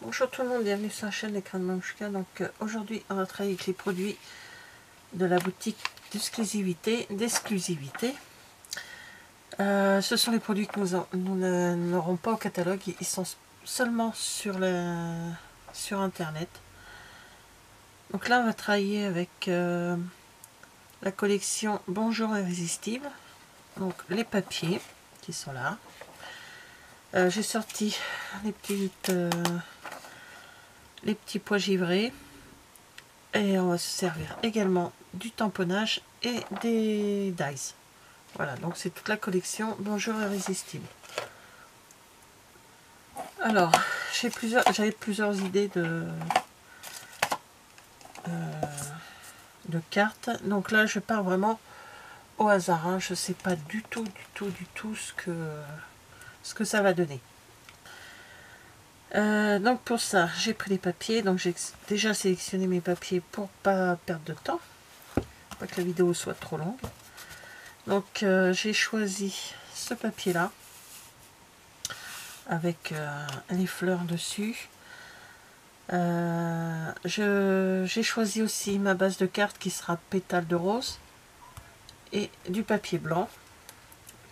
Bonjour tout le monde, bienvenue sur la chaîne L'écran de Mamouchka. Donc aujourd'hui on va travailler avec les produits de la boutique d'exclusivité. Ce sont les produits que nous n'aurons pas au catalogue, ils sont seulement sur internet. Donc là on va travailler avec la collection Bonjour Irrésistible. Donc les papiers qui sont là. J'ai sorti les petits pois givrés. Et on va se servir également du tamponnage et des dies. Voilà, donc c'est toute la collection Bonjour Irrésistible. Alors, j'avais plusieurs idées de cartes. Donc là, je pars vraiment au hasard. Hein. Je ne sais pas du tout ce que ça va donner. Donc pour ça, j'ai pris les papiers. Donc j'ai déjà sélectionné mes papiers pour pas perdre de temps. Pas que la vidéo soit trop longue. Donc j'ai choisi ce papier là avec les fleurs dessus. J'ai choisi aussi ma base de cartes qui sera pétale de rose et du papier blanc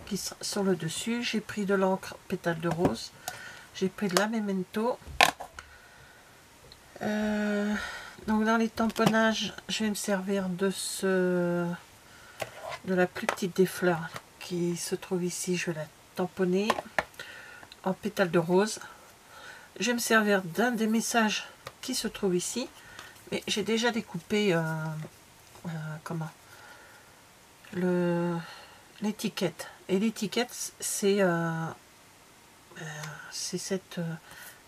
qui sera sur le dessus. J'ai pris de l'encre pétale de rose, j'ai pris de la memento. Donc dans les tamponnages, je vais me servir de la plus petite des fleurs qui se trouve ici. Je vais la tamponner en pétale de rose. Je vais me servir d'un des messages qui se trouve ici, mais j'ai déjà découpé l'étiquette. Et l'étiquette, c'est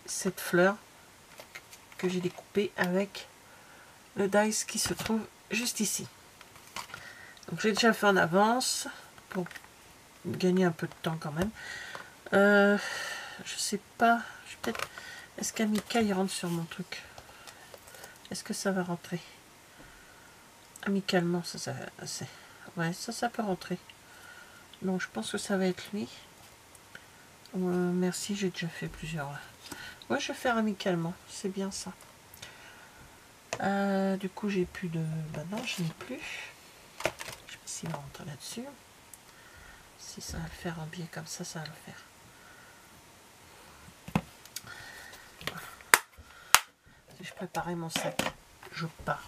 cette fleur que j'ai découpée avec le dice qui se trouve juste ici. Donc j'ai déjà fait en avance pour gagner un peu de temps quand même. Je sais pas, peut-être. Est-ce qu'Amica il rentre sur mon truc? Est-ce que ça va rentrer amicalement? Ouais, ça peut rentrer. Donc je pense que ça va être lui. Merci, j'ai déjà fait plusieurs. Ouais, je vais faire amicalement, c'est bien ça. Du coup, j'ai plus de. Bah non, je n'ai plus. Je sais pas s'il va rentrer là-dessus. Si ça va le faire en biais comme ça va le faire. Voilà. Si je préparais mon sac, je pars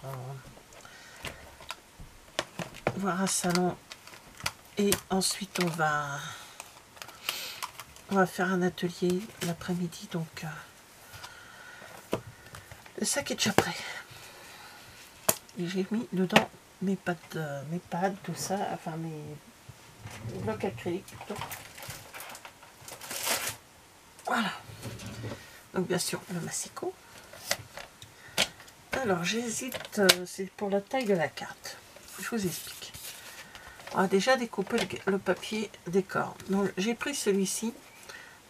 voir un salon et ensuite on va faire un atelier l'après-midi. Donc le sac est déjà prêt. Et j'ai mis dedans mes pads, tout ça, enfin mes blocs acryliques plutôt. Voilà. Donc bien sûr le massicot. Alors j'hésite, c'est pour la taille de la carte. Je vous explique. On a déjà découpé le papier décor. Donc j'ai pris celui-ci,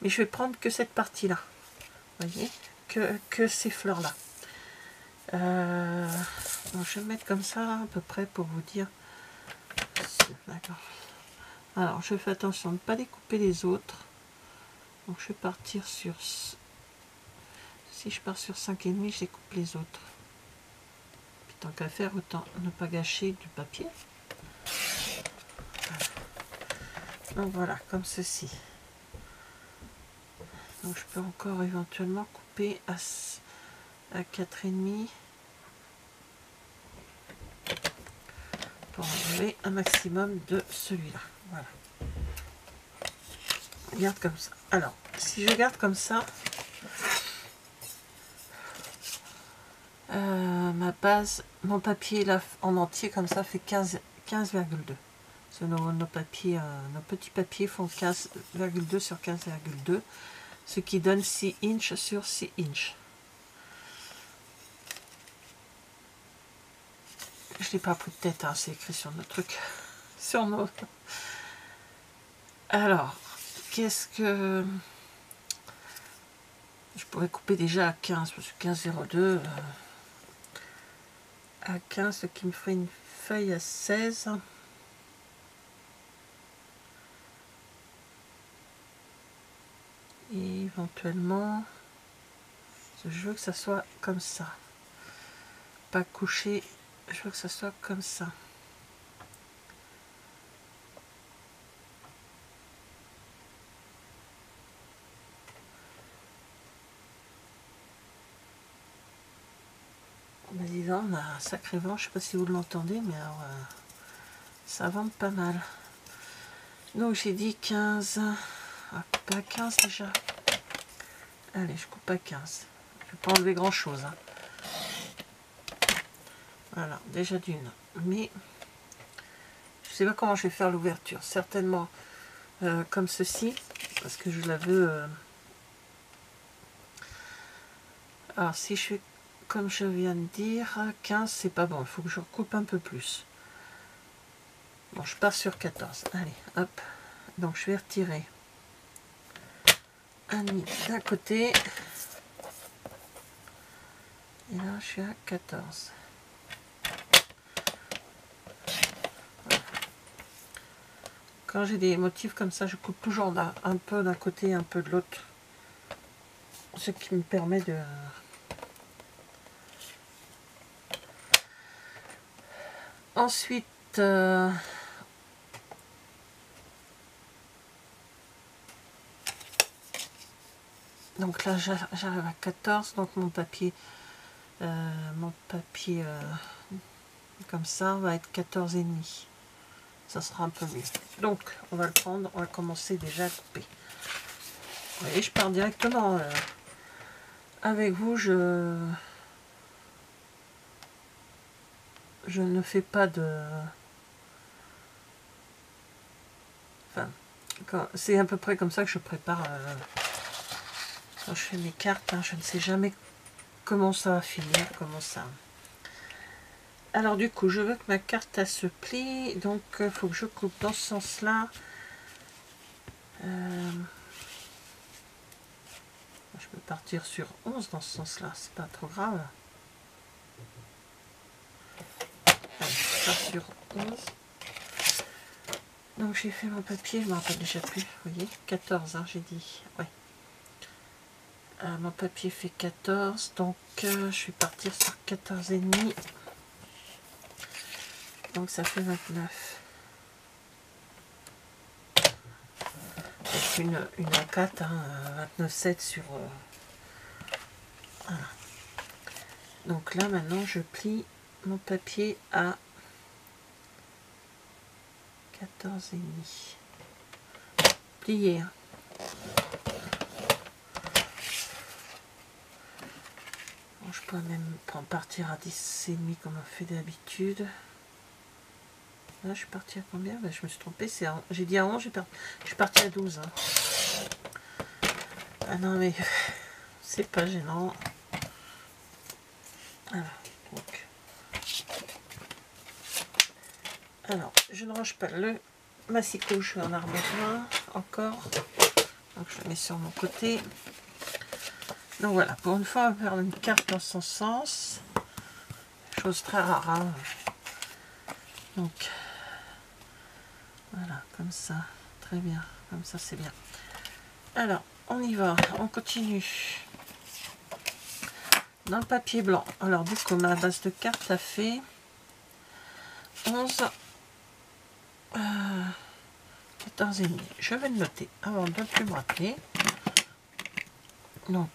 mais je vais prendre que cette partie-là. Vous voyez, que ces fleurs-là. Donc je vais mettre comme ça à peu près pour vous dire. D'accord. Alors je fais attention de ne pas découper les autres. Donc je vais partir sur. Si je pars sur 5,5, je découpe les autres. Puis tant qu'à faire, autant ne pas gâcher du papier. Voilà. Donc voilà, comme ceci. Donc je peux encore éventuellement couper à 4,5 pour enlever un maximum de celui-là. Voilà. Je garde comme ça. Alors, si je garde comme ça, ma base, mon papier là en entier comme ça fait 15,2. Nos papiers, nos petits papiers font 15,2 sur 15,2, ce qui donne 6 inches sur 6 inches. Je l'ai pas pris de tête, hein, c'est écrit sur nos trucs, sur nos. Alors, qu'est-ce que je pourrais couper déjà à 15, parce que 15,02 à 15, ce qui me ferait une feuille à 16. Et éventuellement Je veux que ça soit comme ça. Pas couché, je veux que ça soit comme ça. Ben dis donc, on a un sacré vent, je sais pas si vous l'entendez, mais alors, ça vente pas mal. Donc j'ai dit 15, ah, pas 15 déjà. Allez, je coupe à 15. Je vais pas enlever grand chose. Hein. Voilà, déjà d'une. Mais je sais pas comment je vais faire l'ouverture. Certainement comme ceci, parce que je la veux. Alors si je fais comme je viens de dire, 15 c'est pas bon. Il faut que je recoupe un peu plus. Bon, je pars sur 14. Allez, hop. Donc je vais retirer un demi d'un côté. Et là, je suis à 14. Voilà. Quand j'ai des motifs comme ça, je coupe toujours un peu d'un côté, un peu de l'autre. Ce qui me permet de... Ensuite, donc là, j'arrive à 14. Donc mon papier comme ça va être 14 et demi. Ça sera un peu mieux. Donc on va le prendre, on va commencer déjà à couper. Vous voyez, je pars directement avec vous. Je ne fais pas de... Enfin, c'est à peu près comme ça que je prépare quand je fais mes cartes. Hein, je ne sais jamais comment ça va finir, comment ça... Alors du coup, je veux que ma carte elle se plie, donc il faut que je coupe dans ce sens-là. Je peux partir sur 11 dans ce sens-là, c'est pas trop grave. Allez, je pars sur 11. Donc j'ai fait mon papier, je ne me rappelle déjà plus, vous voyez, 14, hein, j'ai dit, ouais. Mon papier fait 14, donc je vais partir sur 14 et demi. Donc ça fait 29. C'est une A4, hein, 29,7 sur... voilà. Donc là maintenant je plie mon papier à 14 et demi. Plié. Hein. Bon, je pourrais même partir à 10 et demi comme on fait d'habitude. Là, je suis partie à combien? Ben, je me suis trompée. J'ai dit à 11, je suis partie à 12. Hein. Ah non, mais c'est pas gênant. Voilà. Donc. Alors, je ne range pas le massicot. Je vais en avoir besoin encore. Donc, je le mets sur mon côté. Donc, voilà. Pour une fois, on va faire une carte dans son sens. Chose très rare. Hein. Donc... voilà, comme ça, très bien, comme ça c'est bien. Alors, on y va, on continue. Dans le papier blanc, alors du coup, ma base de carte a fait 11, 14 et demi. Je vais le noter avant de ne plus me rappeler. Donc,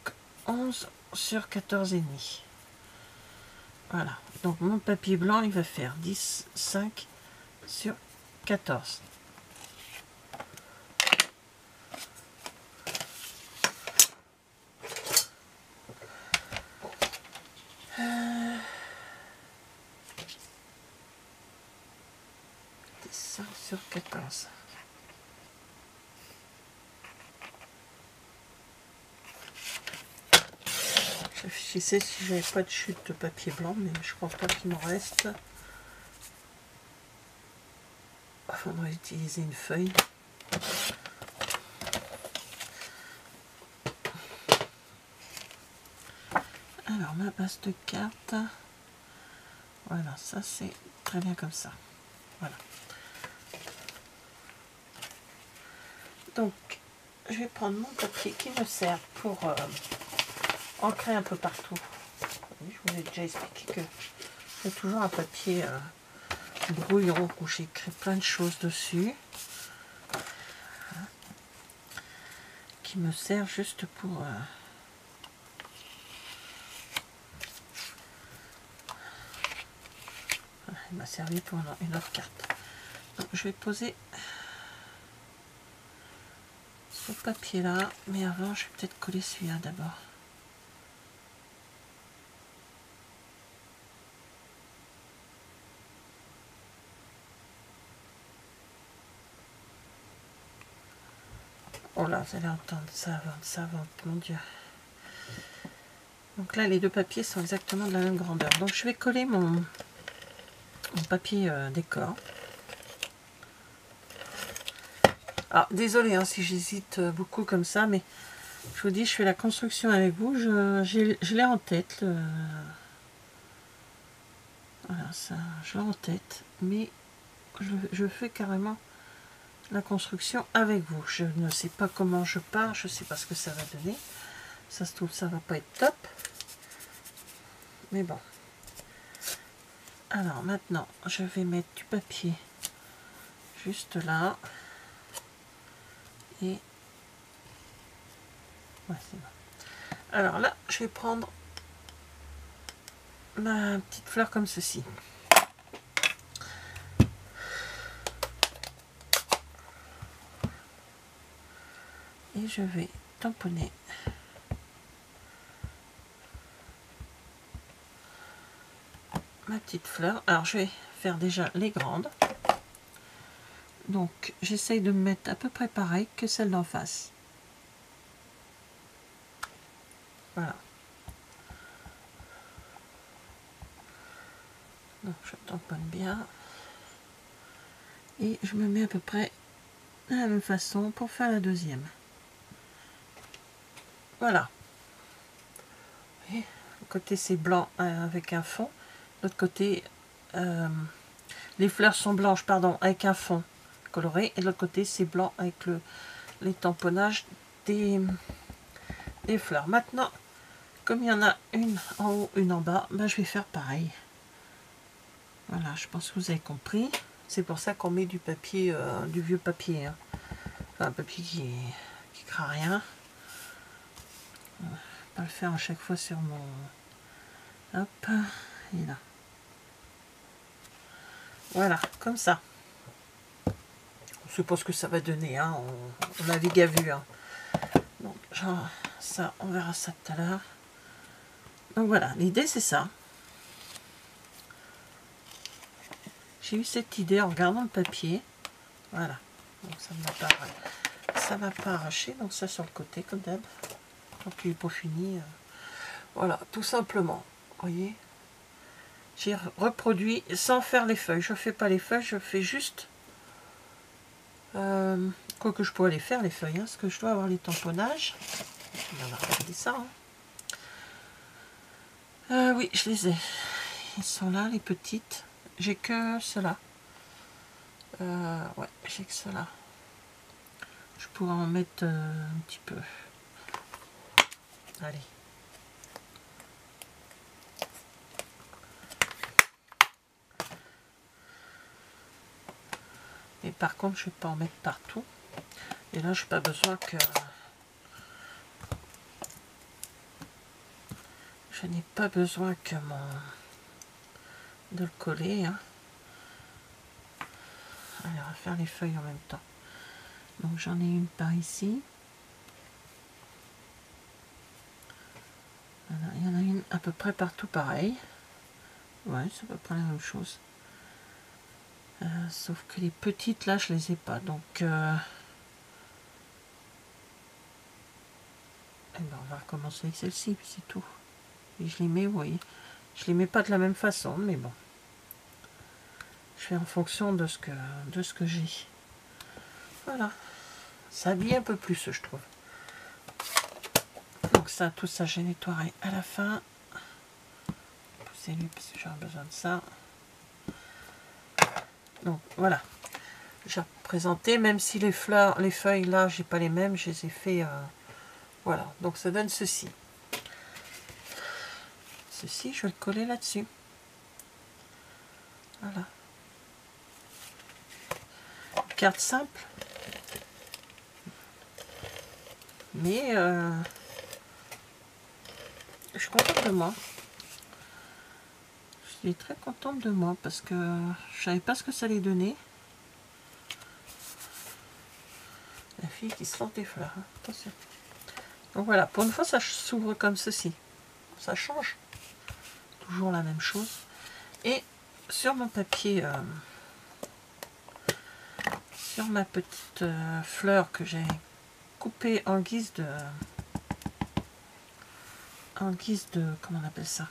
11 sur 14 et demi. Voilà, donc mon papier blanc, il va faire 10, 5 sur 14. Sur 14. Je réfléchissais si j'avais pas de chute de papier blanc, mais je crois pas qu'il m'en reste. Il faudrait utiliser une feuille. Alors ma base de carte, voilà, ça c'est très bien comme ça. Voilà. Donc je vais prendre mon papier qui me sert pour ancré un peu partout. Je vous ai déjà expliqué que j'ai toujours un papier brouillon où j'ai écrit plein de choses dessus. Qui me sert juste pour... il m'a servi pour une autre carte. Donc, je vais poser ce papier là, mais avant je vais peut-être coller celui-là d'abord. Oh là, vous allez entendre ça vente, mon Dieu. Donc là, les deux papiers sont exactement de la même grandeur. Donc je vais coller mon papier décor. Alors, désolé hein, si j'hésite beaucoup comme ça, mais je vous dis, je fais la construction avec vous. Je l'ai en tête. Voilà, ça, je l'ai en tête, mais je fais carrément la construction avec vous. Je ne sais pas comment je pars, je ne sais pas ce que ça va donner. Ça se trouve, ça va pas être top. Mais bon. Alors maintenant, je vais mettre du papier juste là. Et ouais, c'est bon. Alors là, je vais prendre ma petite fleur comme ceci. Et je vais tamponner ma petite fleur. Alors je vais faire déjà les grandes. Donc j'essaye de me mettre à peu près pareil que celle d'en face. Voilà. Donc je tamponne bien. Et je me mets à peu près de la même façon pour faire la deuxième. Voilà. Et le côté c'est blanc avec un fond. L'autre côté, les fleurs sont blanches, pardon, avec un fond coloré. Et de l'autre côté c'est blanc avec les tamponnages des fleurs. Maintenant, comme il y en a une en haut, une en bas, ben, je vais faire pareil. Voilà, je pense que vous avez compris. C'est pour ça qu'on met du papier, du vieux papier. Hein. Enfin, un papier qui craint rien. Je vais pas le faire à chaque fois sur mon... Hop, et là. Voilà, comme ça. On sait pas ce que ça va donner, hein. On navigue à vue. Hein. Donc, genre, ça, on verra ça tout à l'heure. Donc voilà, l'idée c'est ça. J'ai eu cette idée en regardant le papier. Voilà. Donc ça ne va pas arracher. Donc ça sur le côté comme d'hab. Tant qu'il n'est pas fini. Voilà, tout simplement. Vous voyez, j'ai reproduit sans faire les feuilles. Je ne fais pas les feuilles, je fais juste... quoi que je pourrais les faire, les feuilles. Hein, parce que je dois avoir les tamponnages. On va regarder ça. Hein. Oui, je les ai. Ils sont là, les petites. J'ai que cela. Ouais, j'ai que cela. Je pourrais en mettre un petit peu. Allez. Et par contre, je ne vais pas en mettre partout. Et là, je n'ai pas besoin que... Je n'ai pas besoin que de le coller. Hein. Allez, on va faire les feuilles en même temps. Donc j'en ai une par ici. Voilà, il y en a une à peu près partout pareil. Ouais, c'est à peu près la même chose. Sauf que les petites là, je les ai pas. Donc eh ben, on va recommencer avec celle-ci, puis c'est tout. Et je les mets, vous voyez. Je les mets pas de la même façon, mais bon. Je fais en fonction de ce que j'ai. Voilà. Ça habille un peu plus, je trouve. Donc ça, tout ça, j'ai nettoyé à la fin. Poussez-lui parce que j'aurai besoin de ça. Donc voilà. J'ai représenté, même si les fleurs, les feuilles là, j'ai pas les mêmes, je les ai fait. Voilà. Donc ça donne ceci. ceci, je vais le coller là-dessus. Voilà. Carte simple. Mais je suis contente de moi. Je suis très contente de moi parce que je savais pas ce que ça allait donner. La fille qui se lance des fleurs, hein. Attention. Donc voilà, pour une fois ça s'ouvre comme ceci. Ça change. Toujours la même chose. Et sur mon papier, sur ma petite fleur que j'ai coupée en guise de... comment on appelle ça,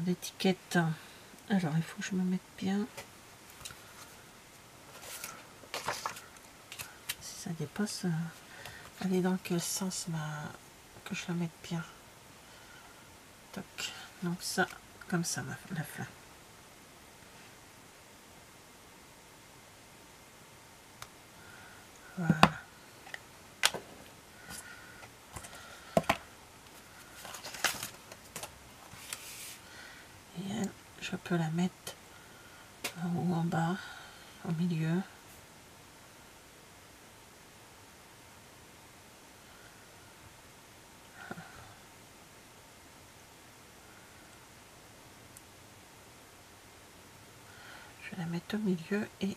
l'étiquette. Alors il faut que je me mette bien. Si ça dépasse, elle est dans quel sens que je la mette bien. Toc. Donc ça, comme ça la fleur. Voilà. Et elle, je peux la mettre en haut, en bas, au milieu. Je vais la mettre au milieu et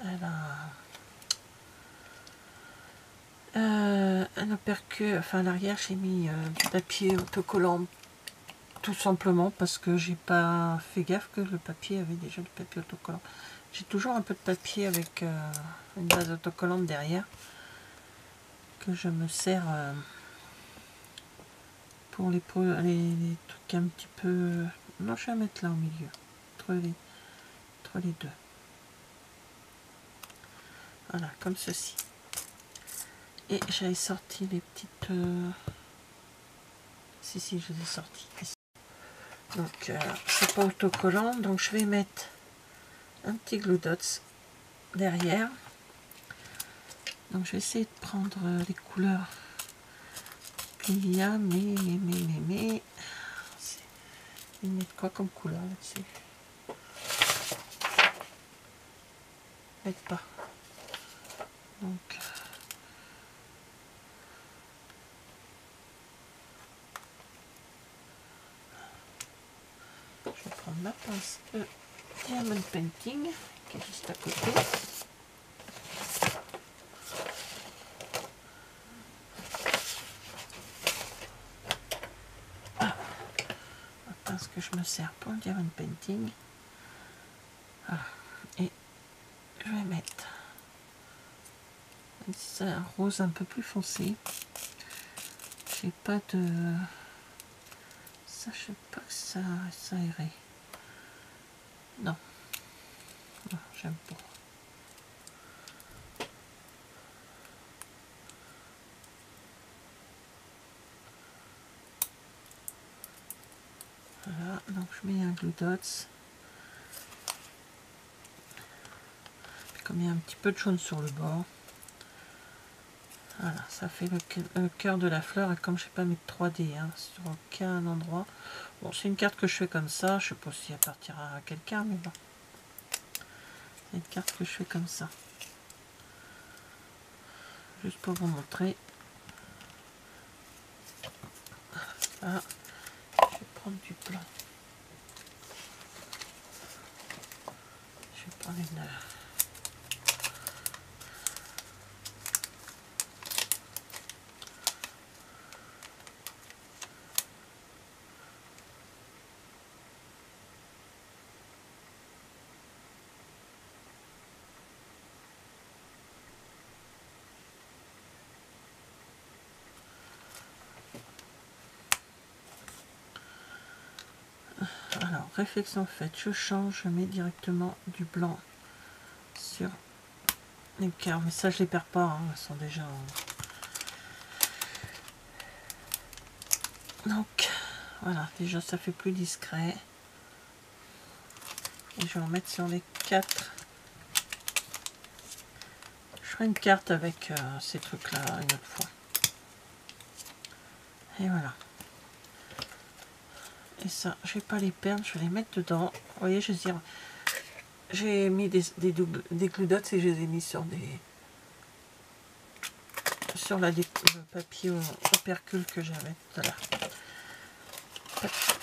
elle a un opercule, enfin à l'arrière j'ai mis du papier autocollant tout simplement parce que j'ai pas fait gaffe que le papier avait déjà du papier autocollant. J'ai toujours un peu de papier avec une base autocollante derrière que je me sers pour les trucs un petit peu... Non, je vais la mettre là au milieu, entre les deux. Voilà, comme ceci. Et j'avais sorti les petites... Si, je les ai sorties. Donc, c'est pas autocollant, donc je vais mettre un petit glue dots derrière. Donc, je vais essayer de prendre les couleurs qu'il y a, mais... Je vais mettre quoi comme couleur là-dessus? Pas. Donc, je vais prendre ma pince de Diamond Painting qui est juste à côté. La pince que je me sers pour le Diamond Painting. Voilà. Et je vais mettre un rose un peu plus foncé. J'ai pas de... Ça, je sais pas que ça irait. Non. Non, j'aime pas. Voilà, donc je mets un glue dots. Puis comme il y a un petit peu de jaune sur le bord, voilà, ça fait le cœur de la fleur. Et comme je sais pas mettre 3D sur aucun endroit, bon, c'est une carte que je fais comme ça. Je sais pas si elle partira à quelqu'un, mais bon, c'est une carte que je fais comme ça, juste pour vous montrer. Voilà. Je vais prendre du blanc. Je vais prendre une... Alors, réflexion faite, je change, je mets directement du blanc sur les cœurs. Mais ça, je les perds pas, hein, elles sont déjà... Donc, voilà, déjà ça fait plus discret. Et je vais en mettre sur les 4. Je ferai une carte avec ces trucs-là une autre fois. Et voilà. Et ça, je vais pas les perdre, je vais les mettre dedans. Vous voyez, je veux dire, j'ai mis des glue dots et je les ai mis sur le papier opercule que j'avais tout à l'heure.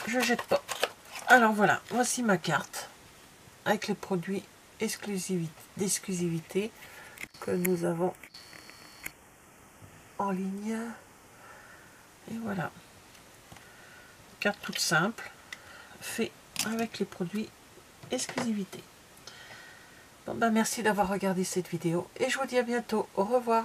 Je jette pas. Alors voilà, voici ma carte avec les produits d'exclusivité que nous avons en ligne. Et voilà, carte toute simple, fait avec les produits exclusivité. Bon ben merci d'avoir regardé cette vidéo et je vous dis à bientôt. Au revoir.